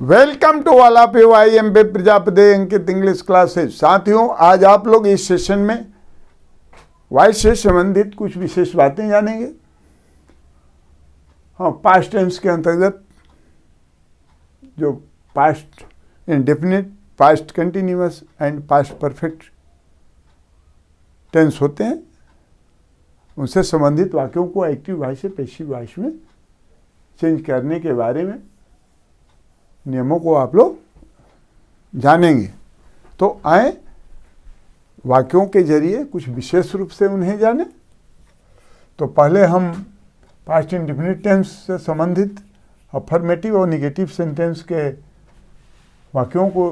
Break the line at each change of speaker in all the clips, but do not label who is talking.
Welcome to all of you. I am बे Prajapati Ankit English classes. साथियों, आज आप लोग इस सेशन में वॉइस से संबंधित कुछ विशेष बातें जानेंगे। हाँ, पास्ट टेंस के अंतर्गत जो past indefinite, past continuous and past perfect tense होते हैं, उनसे संबंधित वाक्यों को एक्टिव वॉइस से पैसिव वॉइस में चेंज करने के बारे में नियमों को आप लोग जानेंगे। तो आए वाक्यों के जरिए कुछ विशेष रूप से उन्हें जाने। तो पहले हम पास्ट इंडेफिनिट टेंस से संबंधित अफर्मेटिव और निगेटिव सेंटेंस के वाक्यों को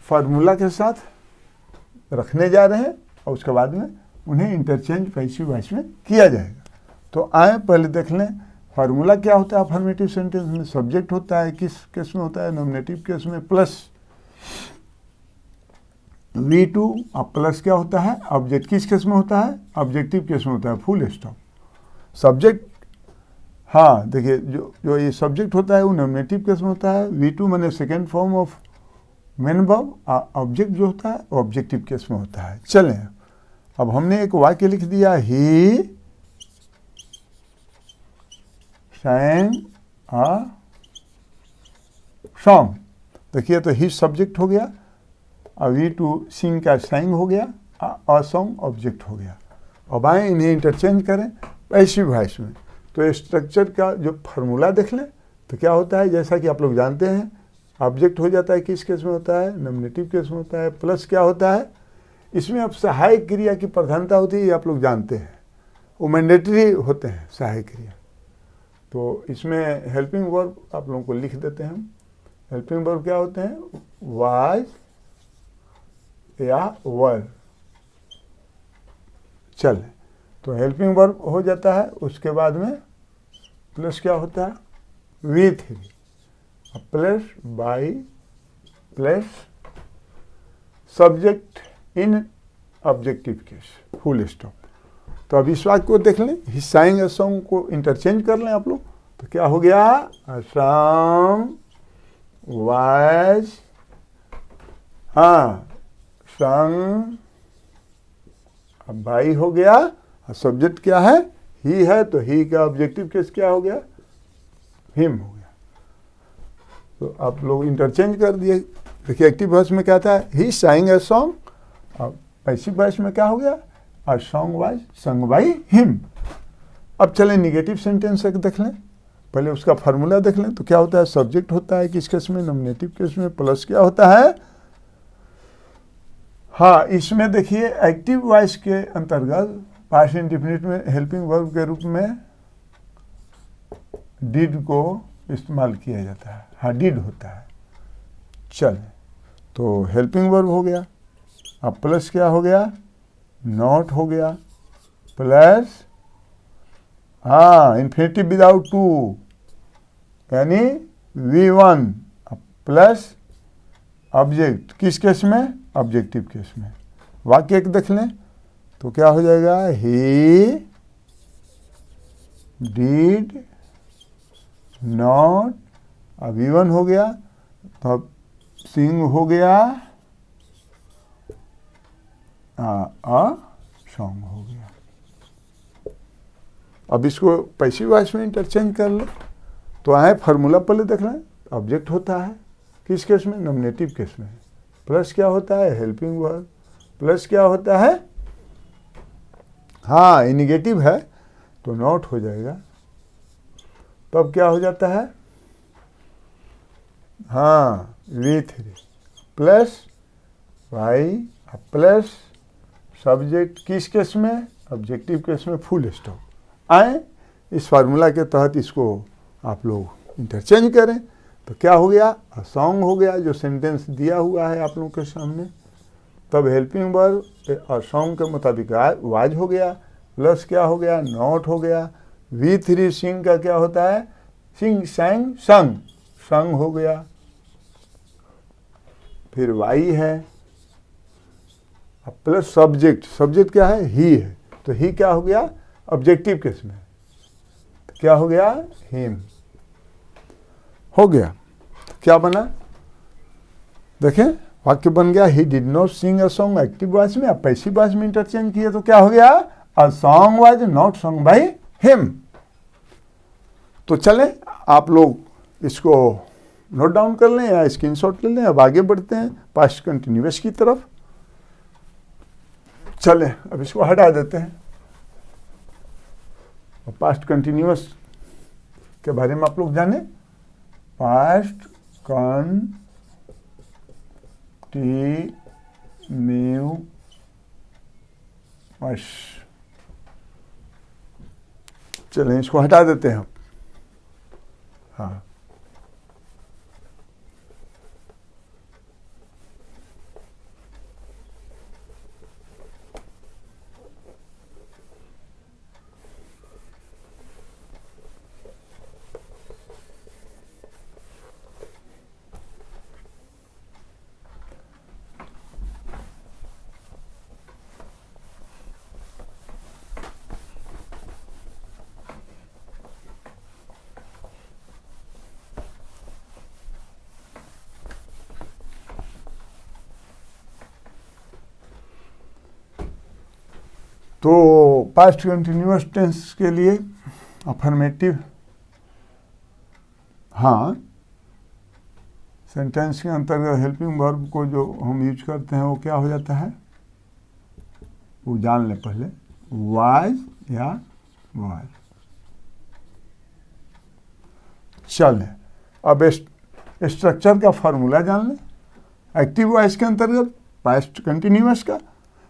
फार्मूला के साथ रखने जा रहे हैं और उसके बाद में उन्हें इंटरचेंज पैसिव वॉइस में किया जाएगा। तो आए पहले देख लें फार्मूला क्या होता है। अफर्मेटिव सेंटेंस में सब्जेक्ट होता है, किस केस में होता है, नॉमिनेटिव केस में प्लस V2। अब प्लस क्या होता है, ऑब्जेक्ट किस केस में होता है, ऑब्जेक्टिव केस में होता है, फुल स्टॉप। सब्जेक्ट, हाँ देखिए, जो ये सब्जेक्ट होता है वो नॉमिनेटिव केस में होता है। V2 माने second form of main verb. Object जो होता है वो ऑब्जेक्टिव केस में होता है। चलें, अब हमने एक वाक्य लिख दिया, ही sang a song। देखिए, तो ही सब्जेक्ट हो गया, अभी टू सिंग का sang हो गया, a song ऑब्जेक्ट हो गया। अब आए इन्हें इंटरचेंज करें पैसिव वॉइस में। तो स्ट्रक्चर का जो फार्मूला देख लें तो क्या होता है, जैसा कि आप लोग जानते हैं, ऑब्जेक्ट हो जाता है किस केस में होता है, नॉमिनेटिव केस में होता है। प्लस क्या होता है, इसमें अब सहायक क्रिया की प्रधानता होती है, ये आप लोग जानते हैं, वो मैंडेटरी होते हैं सहायक क्रिया। तो इसमें हेल्पिंग वर्ब आप लोगों को लिख देते हैं हम। हेल्पिंग वर्ब क्या होते हैं, वाज या वर। चल, तो हेल्पिंग वर्ब हो जाता है, उसके बाद में प्लस क्या होता है, with, plus by, plus subject in objective case, full stop. तो अब इस वाक्य को देख लें, ही sang a song को इंटरचेंज कर लें आप लोग। तो क्या हो गया, a song was, हाँ sung, अब भाई हो गया, सब्जेक्ट क्या है, ही है, तो ही का ऑब्जेक्टिव केस क्या हो गया, हिम हो गया। तो आप लोग इंटरचेंज कर दिए। देखिए, एक्टिव वॉइस में क्या था, ही sang a song, अब पैसिव वॉइस में क्या हो गया, A song was sung by him। अब चलें निगेटिव सेंटेंस एक देख लें, पहले उसका फार्मूला देख लें। तो क्या होता है, सब्जेक्ट होता है किस केस में, नॉमिनेटिव केस में, प्लस क्या होता है, हाँ इसमें देखिए एक्टिव वॉइस के अंतर्गत पास्ट इंडेफिनिट में हेल्पिंग वर्ब के रूप में डिड को इस्तेमाल किया जाता है। हाँ, डिड होता है। चलें, तो हेल्पिंग वर्ब हो गया। अब प्लस क्या हो गया, नॉट हो गया, प्लस हाँ इन्फिनिटिव विदाउट टू यानी V1 प्लस ऑब्जेक्ट किस केस में, ऑब्जेक्टिव केस में। वाक्य एक देख लें तो क्या हो जाएगा, ही डिड नॉट, अब V1 हो गया, तो अब सिंग हो गया, सॉन्ग हो गया। अब इसको पैसिव वॉइस में इंटरचेंज कर ले। तो आए फार्मूला पहले देख रहे हैं, ऑब्जेक्ट होता है किस केस में, नॉमिनेटिव केस में, प्लस क्या होता है, हेल्पिंग वर्ब, प्लस क्या होता है, हाँ ये निगेटिव है तो नॉट हो जाएगा। तो अब क्या हो जाता है, हाँ V3 plus Y plus subject किस केस में, ऑब्जेक्टिव केस में, फुल स्टॉप। आए इस फार्मूला के तहत इसको आप लोग इंटरचेंज करें। तो क्या हो गया, अ सॉन्ग हो गया, जो सेंटेंस दिया हुआ है आप लोगों के सामने। तब हेल्पिंग वर्ब और सॉन्ग के मुताबिक वाज हो गया, प्लस क्या हो गया, नॉट हो गया। V3 सिंग का क्या होता है, सिंग sang संग, संग हो गया। फिर वाई है, प्लस सब्जेक्ट, सब्जेक्ट क्या है, ही है, तो ही क्या हो गया, ऑब्जेक्टिव केस में, तो क्या हो गया, हिम हो गया। क्या बना, देखें वाक्य बन गया he did not Singh a song active voice में। अब पैसिव वॉइस में इंटरचेंज किए तो क्या हो गया, a song was not song by him. तो चलें आप लोग इसको नोट डाउन कर लें या स्क्रीनशॉट ले लें। अब आगे बढ़ते हैं पास्ट कंटिन्यूअस की तरफ। चलें अब इसको हटा देते हैं। पास्ट कंटिन्यूअस के बारे में आप लोग जाने, पास्ट कंटिन्यूअस। चलें इसको हटा देते हैं हम। हाँ तो पास्ट कंटिन्यूअस टेंस के लिए अफर्मेटिव, हाँ सेंटेंस के अंतर्गत हेल्पिंग वर्ब को जो हम यूज करते हैं वो क्या हो जाता है, वो जान ले पहले, वाज या वाज। चलें अब स्ट्रक्चर का फॉर्मूला जान लें। एक्टिव वॉइस के अंतर्गत पास्ट कंटिन्यूअस का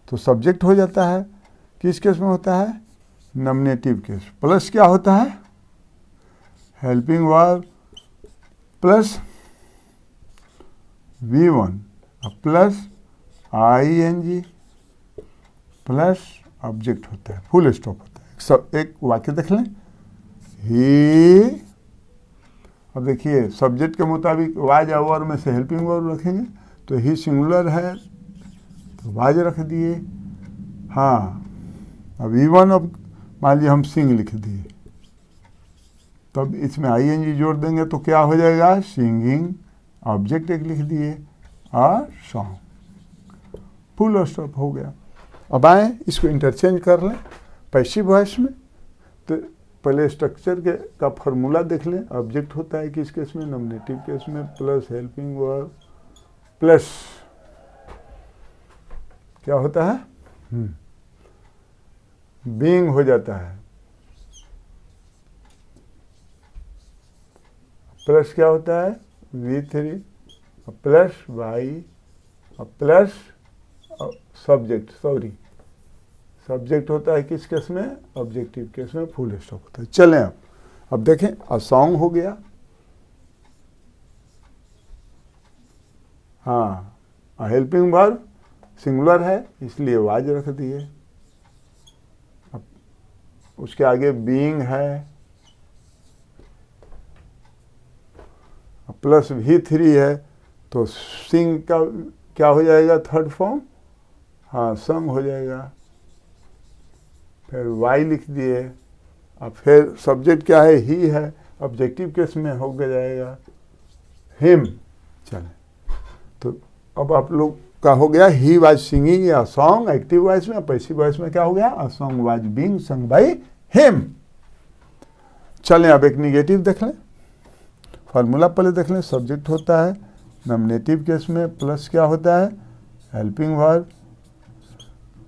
तो सब्जेक्ट हो जाता है, किस केस में होता है, नॉमिनेटिव केस, प्लस क्या होता है, helping verb plus V1 plus ING plus object होता है, फुल स्टॉप होता है। सब एक वाक्य देख लें, ही, अब देखिए सब्जेक्ट के मुताबिक वाज या वर में से हेल्पिंग वर्ब रखेंगे, तो ही सिंगुलर है तो वाज रख दिए। हाँ अब V1 अब मान लीजिए हम सिंग लिख दिए, तब इसमें ING जोड़ देंगे तो क्या हो जाएगा, सिंगिंग, ऑब्जेक्ट एक लिख दिए और सॉन्ग, फुल स्टॉप हो गया। अब आए इसको इंटरचेंज कर लें पैसिव वॉइस में। तो पहले स्ट्रक्चर के का फॉर्मूला देख लें। ऑब्जेक्ट होता है किस केस में, नॉमिनेटिव केस में, प्लस हेल्पिंग वर्ब प्लस क्या होता है, बीइंग हो जाता है, प्लस क्या होता है V3 plus Y plus subject, sorry subject होता है किस केस में, ऑब्जेक्टिव केस में, फुल स्टॉप होता है। चलें अब देखें, अ सॉन्ग हो गया, हाँ हेल्पिंग वर्ब सिंगुलर है इसलिए वाज रख दिए। अब उसके आगे बीइंग है, प्लस V3 है तो सिंग का क्या हो जाएगा, थर्ड फॉर्म, हाँ संग हो जाएगा। फिर वाई लिख दिए, अब फिर सब्जेक्ट क्या है, ही है, ऑब्जेक्टिव केस में हो जाएगा हिम। चलें तो अब आप लोग का हो गया, ही वाज सिंगिंग या सॉन्ग एक्टिव वॉइस में, पैसिव वॉइस में क्या हो गया, अ सॉन्ग वाज बीइंग संग बाय हिम। चलें अब एक निगेटिव देख लें, फार्मूला पहले देख लें। सब्जेक्ट होता है नॉमिनेटिव केस में, प्लस क्या होता है, हेल्पिंग वर्ब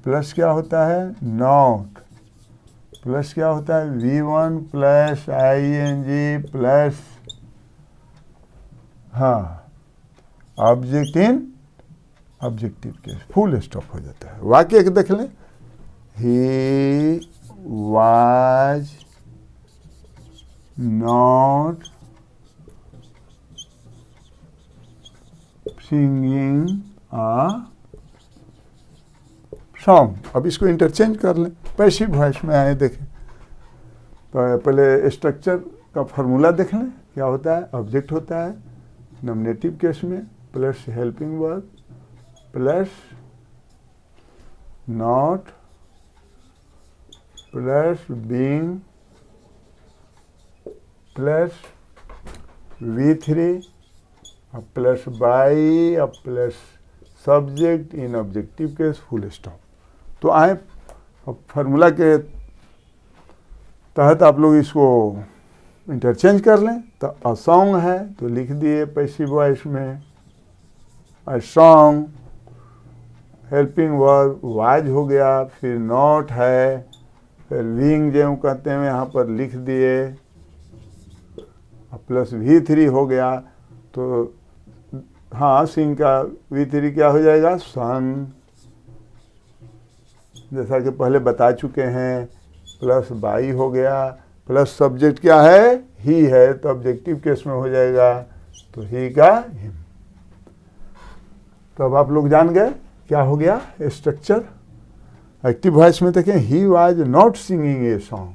प्लस क्या होता है, नॉट प्लस क्या होता है, V1 प्लस ING प्लस, हाँ object in objective case, full stop हो जाता है। वाक्य एक देख लें, he was not singing a song. अब इसको इंटरचेंज कर लें, पैसिव वॉइस में आए देखें। तो पहले स्ट्रक्चर का फॉर्मूला देख लें, क्या होता है, ऑब्जेक्ट होता है नॉमिनेटिव केस में, plus helping verb plus not plus being plus V3 अब प्लस बाई, अब प्लस सब्जेक्ट, इन ऑब्जेक्टिव केस फुल स्टॉप। तो आए अब फार्मूला के तहत आप लोग इसको इंटरचेंज कर लें। तो अ सॉन्ग है तो लिख दिए पैसिव वॉइस में a song, helping verb was हो गया, फिर नॉट है, फिर विंग जो कहते हैं यहाँ पर लिख दिए, प्लस V3 हो गया। तो हाँ, सिंग का V3 क्या हो जाएगा, सन, जैसा कि पहले बता चुके हैं, प्लस बाई हो गया, प्लस सब्जेक्ट क्या है, ही है, तो ऑब्जेक्टिव केस में हो जाएगा तो ही का हिम। तो अब आप लोग जान गए क्या हो गया स्ट्रक्चर। एक्टिव वॉइस में देखें he was not singing a song,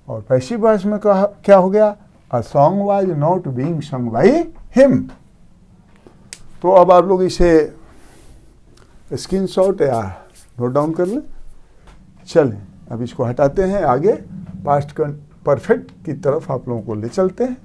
और पैसिव वॉइस में क्या हो गया, a song was not being संग बाय हिम। तो अब आप लोग इसे स्क्रीनशॉट या नोट डाउन कर लें। चलें अब इसको हटाते हैं, आगे पास्ट परफेक्ट की तरफ आप लोगों को ले चलते हैं।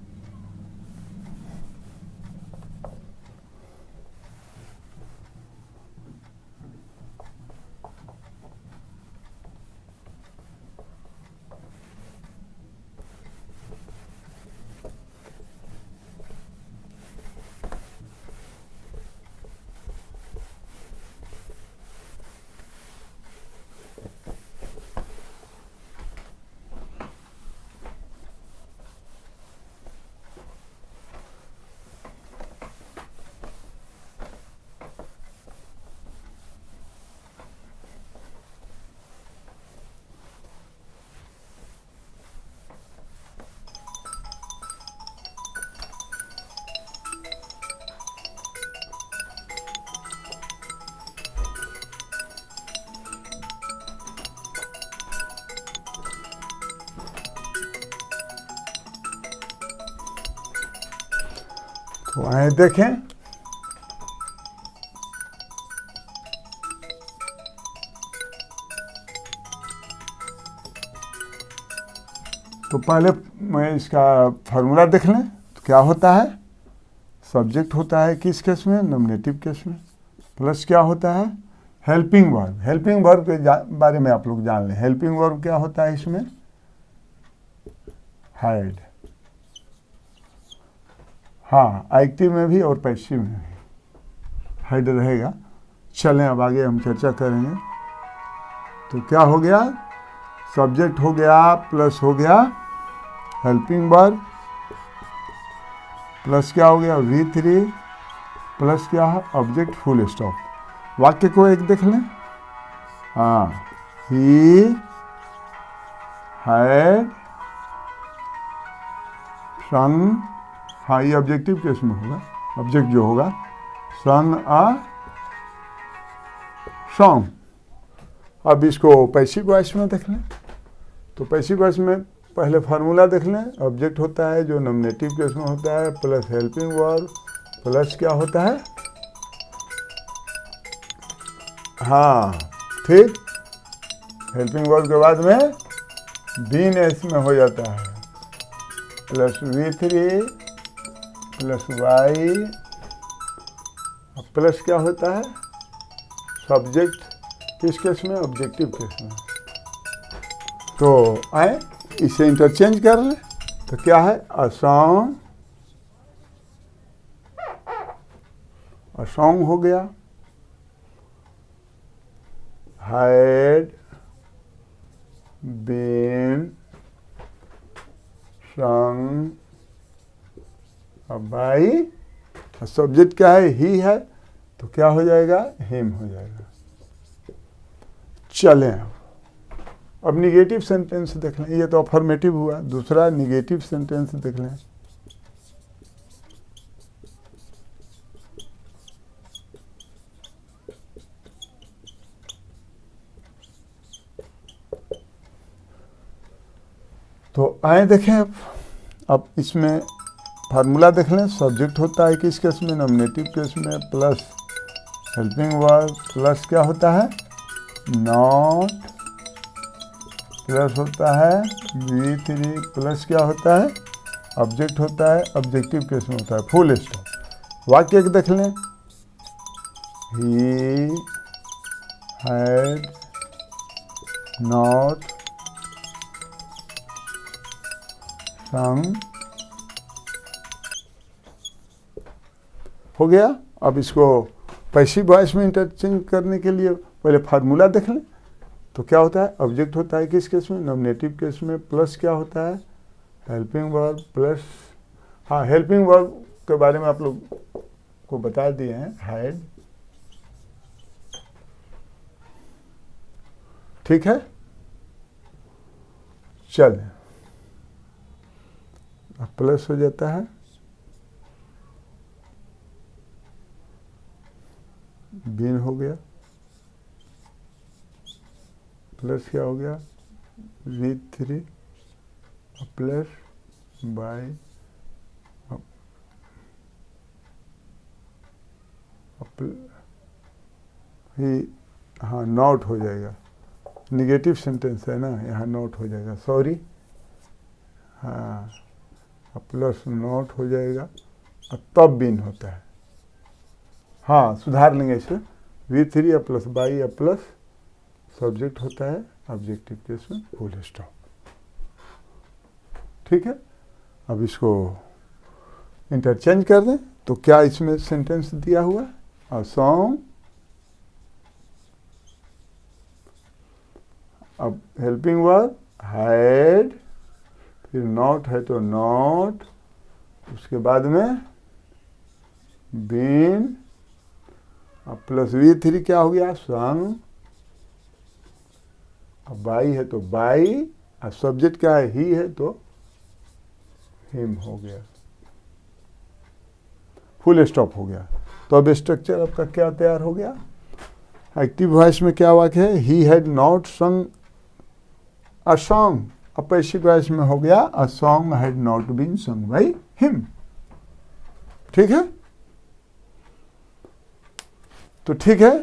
तो आए देखें, तो पहले मैं इसका फार्मूला देख लें। तो क्या होता है, सब्जेक्ट होता है किस केस में, नॉमिनेटिव केस में, प्लस क्या होता है, हेल्पिंग वर्ब। हेल्पिंग वर्ब के बारे में आप लोग जान लें। हेल्पिंग वर्ब क्या होता है इसमें, हैड, हाँ एक्टिव में भी और पैसिव में भी हेड रहेगा। चलें अब आगे हम चर्चा करेंगे। तो क्या हो गया, सब्जेक्ट हो गया, प्लस हो गया हेल्पिंग वर्ब, प्लस क्या हो गया V3, प्लस क्या है ऑब्जेक्ट फुल स्टॉप। वाक्य को एक देख लें, हाँ, ही हैड सन, हाँ ये ऑब्जेक्टिव केस में होगा, ऑब्जेक्ट जो होगा, सन अ सॉन्ग। अब इसको पैसिव वॉइस में देख लें। तो पैसिव वॉइस में पहले फार्मूला देख लें। ऑब्जेक्ट होता है जो नॉमिनेटिव केस में होता है, प्लस हेल्पिंग वर्ब, प्लस क्या होता है, हाँ ठीक, हेल्पिंग वर्ब के बाद में बीन एस में हो जाता है, plus V3 plus Y, plus क्या होता है, सब्जेक्ट किस केस में, ऑब्जेक्टिव केस में। तो आए इसे इंटरचेंज कर ले। तो क्या है, अ सॉन्ग, अ सॉन्ग हो गया, had been song by, subject क्या है, ही है, तो क्या हो जाएगा, हिम हो जाएगा। चलें अब निगेटिव सेंटेंस देख लें। ये तो अफर्मेटिव हुआ, दूसरा निगेटिव सेंटेंस देख लें। तो आए देखें अब इसमें फार्मूला देख लें। सब्जेक्ट होता है किस केस में, नॉमिनेटिव केस में, प्लस हेल्पिंग वर्ब, प्लस क्या होता है, नॉट, प्लस होता है V3, प्लस क्या होता है, ऑब्जेक्ट होता है, ऑब्जेक्टिव केस में होता है फुल स्टॉप। वाक्य एक देख लें, ही हैड नॉट संग, हो गया। अब इसको पैसिव वॉइस में इंटरचेंज करने के लिए पहले फार्मूला देख लें। तो क्या होता है, ऑब्जेक्ट होता है किस केस में, नॉमिनेटिव केस में, प्लस क्या होता है, हेल्पिंग वर्ब प्लस, हाँ हेल्पिंग वर्ब के बारे में आप लोग को बता दिए हैं, हैड, ठीक है। चल अब प्लस हो जाता है, बीन हो गया, प्लस क्या हो गया, V3 प्लस बाई ही, हाँ नॉट हो जाएगा, निगेटिव सेंटेंस है ना, यहाँ नॉट हो जाएगा, सॉरी, हाँ प्लस नॉट हो जाएगा और तब बीन होता है, हाँ सुधार लेंगे इसे, V3 plus by plus subject होता है, ऑब्जेक्टिव केस में फुल स्टॉप, ठीक है। अब इसको इंटरचेंज कर दें तो क्या इसमें सेंटेंस दिया हुआ है, अ सॉन्ग, अब हेल्पिंग वर्ब हैड, फिर नॉट है तो नॉट, उसके बाद में बीन, अब प्लस V3 क्या हो गया, संग, अब बाई है तो बाई, अब सब्जेक्ट क्या है, ही है तो हिम हो गया, फुल स्टॉप हो गया। तो अब स्ट्रक्चर आपका क्या तैयार हो गया, एक्टिव वॉइस में क्या वाक्य है, ही had not sung a song, अब पैसिव वॉइस में हो गया, a song had not been sung by him, ठीक है। तो ठीक है,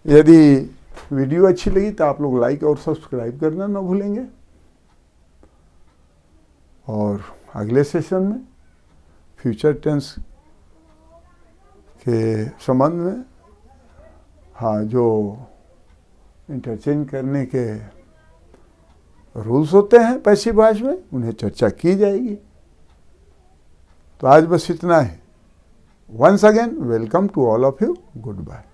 यदि वीडियो अच्छी लगी तो आप लोग लाइक और सब्सक्राइब करना ना भूलेंगे, और अगले सेशन में फ्यूचर टेंस के संबंध में, हाँ जो इंटरचेंज करने के रूल्स होते हैं पैसिव वॉइस में, उन्हें चर्चा की जाएगी। तो आज बस इतना है। Once again welcome to all of you, good bye.